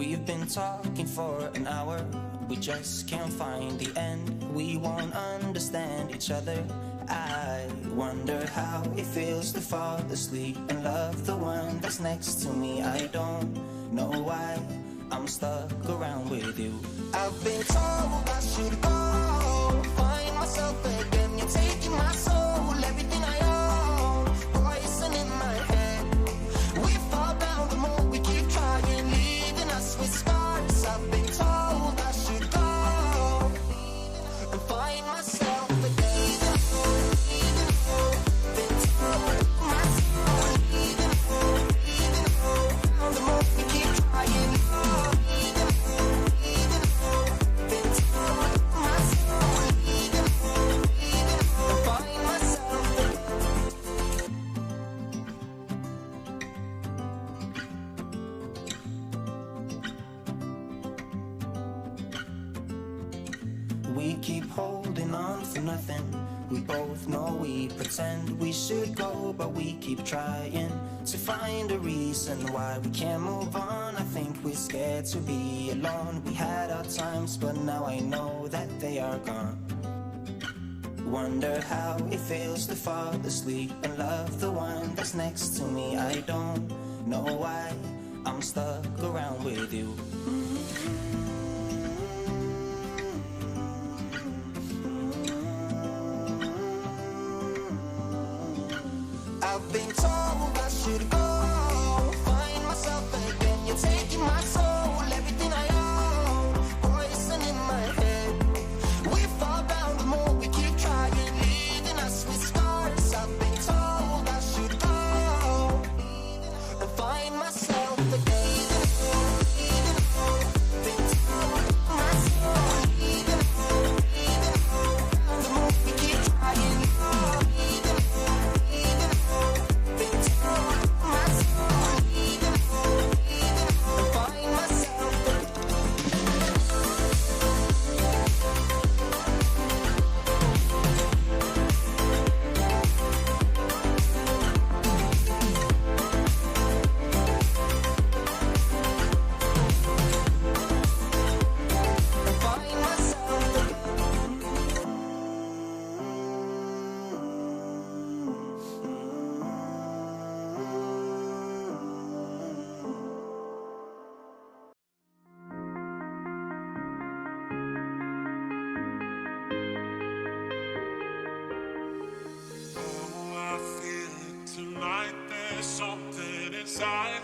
We've been talking for an hour, we just can't find the end. We won't understand each other. I wonder how it feels to fall asleep and love the one that's next to me. I don't know why I'm stuck around with you. I've been told I should go find myself again. You're taking my soul, everything I own, poison in my head. We fall down the more we keep trying, leaving us with scars. I've been told I should go and find myself again. We keep holding on for nothing. We both know we pretend we should go, but we keep trying to find a reason why we can't move on. I think we're scared to be alone. We had our times, but now I know that they are gone. Wonder how it feels to fall asleep and love the one that's next to me. I don't know why I'm stuck around with you. I've been told I should go find myself again. You're taking my soul, everything I own, poison in my head. We fall down the more we keep trying, leaving us with scars. I've been told I should go and find myself again. Tonight there's something inside